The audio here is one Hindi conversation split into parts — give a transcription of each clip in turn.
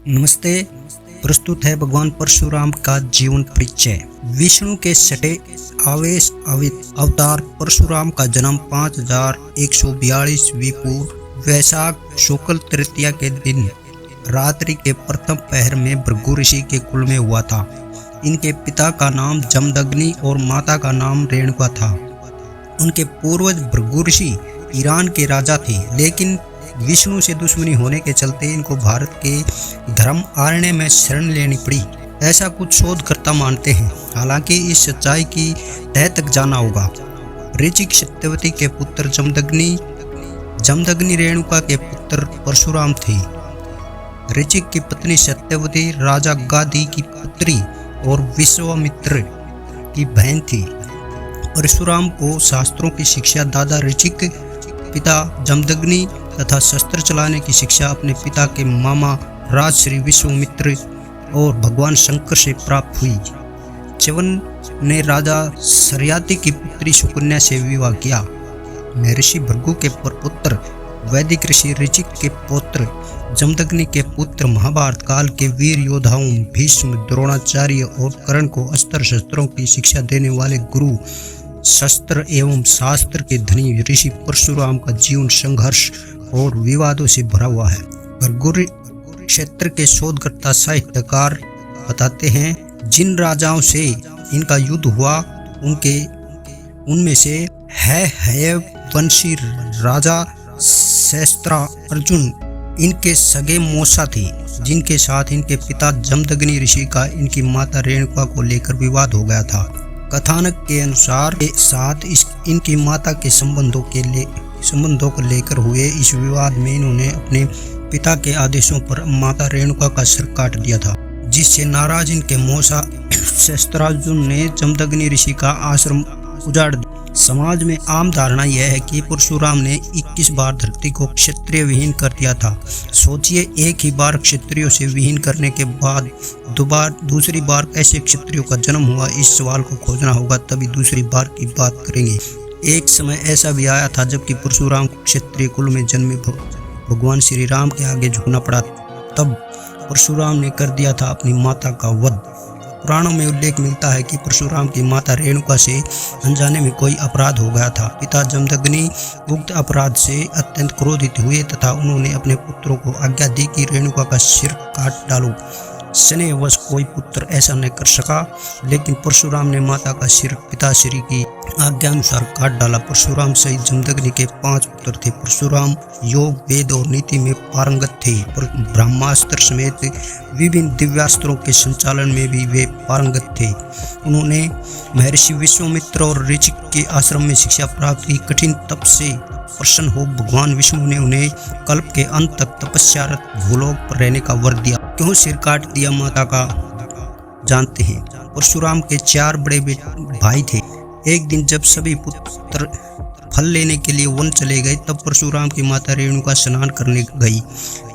नमस्ते। प्रस्तुत है भगवान परशुराम का जीवन परिचय। विष्णु के छठे आवेश अवतार परशुराम का जन्म 5142 ईस्वी पूर्व वैशाख शुक्ल तृतीया के दिन रात्रि के प्रथम पहर में भृगु ऋषि के कुल में हुआ था। इनके पिता का नाम जमदग्नि और माता का नाम रेणुका था। उनके पूर्वज भृगु ऋषि ईरान के राजा थे, लेकिन विष्णु से दुश्मनी होने के चलते इनको भारत के धर्म आरण्य में शरण लेनी पड़ी। ऐसा कुछ शोधकर्ता मानते हैं। हालांकि इस सच्चाई की तह तक जाना होगा। ऋचिक सत्यवती के पुत्र जमदग्नि रेणुका के पुत्र परशुराम थे। ऋचिक की पत्नी सत्यवती राजा गादी की पुत्री और विश्वामित्र की बहन थी। परशुराम को शास्त्रों की शिक्षा दादा ऋचिक, पिता जमदग्नि तथा शस्त्र चलाने की शिक्षा अपने पिता के मामा राजश्री विश्वामित्र और भगवान शंकर से प्राप्त हुई। च्यवन ने राजा सरयाति की पुत्री सुकन्या से विवाह किया। महर्षि भृगु के प्रपुत्र वैदिक ऋषि ऋचिक के पुत्र जमदग्नि के पुत्र महाभारत काल के वीर योद्धाओं भीष्म, द्रोणाचार्य और कर्ण को अस्त्र शस्त्रों की शिक्षा देने वाले गुरु, शस्त्र एवं शास्त्र के धनी ऋषि परशुराम का जीवन संघर्ष और विवादों से भरा हुआ है। भृगु क्षेत्र के शोधकर्ता साहित्यकार बताते हैं, जिन राजाओं से इनका युद्ध हुआ उनमें से है वंशी राजा शस्त्रा अर्जुन इनके सगे मौसा थे, जिनके साथ इनके पिता जमदग्नि ऋषि का इनकी माता रेणुका को लेकर विवाद हो गया था। कथानक के अनुसार इनकी माता के संबंधों को लेकर हुए इस विवाद में इन्होंने अपने पिता के आदेशों पर माता रेणुका का सिर काट दिया था, जिससे नाराज इनके मौसा शस्त्रार्जुन ने जमदग्नि ऋषि का आश्रम उजाड़ दिया। समाज में आम धारणा यह है कि परशुराम ने 21 बार धरती को क्षत्रिय विहीन कर दिया था। सोचिए, एक ही बार क्षत्रियों से विहीन करने के बाद दूसरी बार कैसे क्षत्रियों का जन्म हुआ, इस सवाल को खोजना होगा, तभी दूसरी बार की बात करेंगे। एक समय ऐसा भी आया था जबकि परशुराम को क्षत्रिय कुल में जन्मे भगवान श्री राम के आगे झुकना पड़ा। तब परशुराम ने कर दिया था अपनी माता का वध। पुराणों में उल्लेख मिलता है कि परशुराम की माता रेणुका से अनजाने में कोई अपराध हो गया था। पिता जमदग्नि उक्त अपराध से अत्यंत क्रोधित हुए तथा उन्होंने अपने पुत्रों को आज्ञा दी कि रेणुका का सिर काट डालो। स्नेहवश कोई पुत्र ऐसा न कर सका, लेकिन परशुराम ने माता का सिर पिताश्री की आज्ञा अनुसार काट डाला। परशुराम सहित जमदग्नि के 5 पुत्र थे। परशुराम योग, वेद और नीति में पारंगत थे। ब्रह्मास्त्र समेत विभिन्न दिव्यास्त्रों के संचालन में भी वे पारंगत थे। उन्होंने महर्षि विश्वामित्र और ऋचिक के आश्रम में शिक्षा प्राप्त की। कठिन तप से प्रसन्न हो भगवान विष्णु ने उन्हें कल्प के अंत तक तपस्यारत भूलोक पर रहने का वर दिया। क्यों सिर काट दिया माता का जानते हैं। परशुराम के 4 बड़े भाई थे। एक दिन जब सभी पुत्र फल लेने के लिए वन चले गए, तब परशुराम की माता रेणुका स्नान करने गई।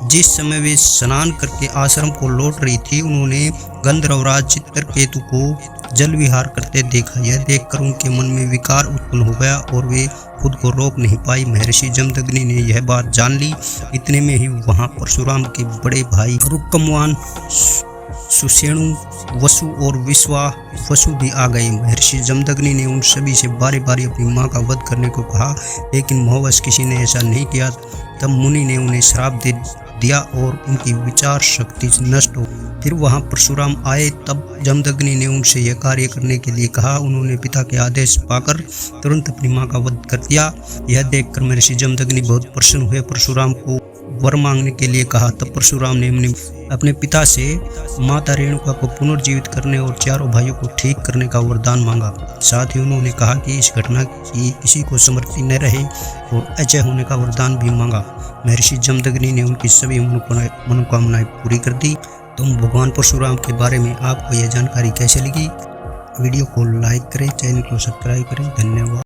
जिस समय वे स्नान करके आश्रम को लौट रही थी, उन्होंने गंधर्वराज चित्रकेतु को जल विहार करते देखा। यह देखकर उनके मन में विकार उत्पन्न हो गया और वे खुद को रोक नहीं पाई। महर्षि जमदग्नि ने यह बात जान ली। इतने में ही वहां परशुराम के बड़े भाई रुक्मवान, सुषेणु, वसु और विश्वावसु भी आ गए। महर्षि जमदग्नि ने उन सभी से बारी बारी अपनी मां का वध करने को कहा, लेकिन मोहवश किसी ने ऐसा नहीं किया। तब मुनि ने उन्हें श्राप दे दिया और उनकी विचार शक्ति नष्ट हो। फिर वहां परशुराम आए। तब जमदग्नि ने उनसे यह कार्य करने के लिए कहा। उन्होंने पिता के आदेश पाकर तुरंत अपनी मां का वध कर दिया। यह देखकर महर्षि जमदग्नि बहुत प्रसन्न हुए। परशुराम को वर मांगने के लिए कहा। तब परशुराम ने अपने पिता से माता रेणुका को पुनर्जीवित करने और चारों भाइयों को ठीक करने का वरदान मांगा। साथ ही उन्होंने कहा कि इस घटना की किसी को स्मृति न रहे और अजय होने का वरदान भी मांगा। महर्षि जमदग्नि ने उनकी सभी मनोकामनाएं पूरी कर दी। तो भगवान परशुराम के बारे में आपको यह जानकारी कैसे लगी? वीडियो को लाइक करें, चैनल को सब्सक्राइब करें। धन्यवाद।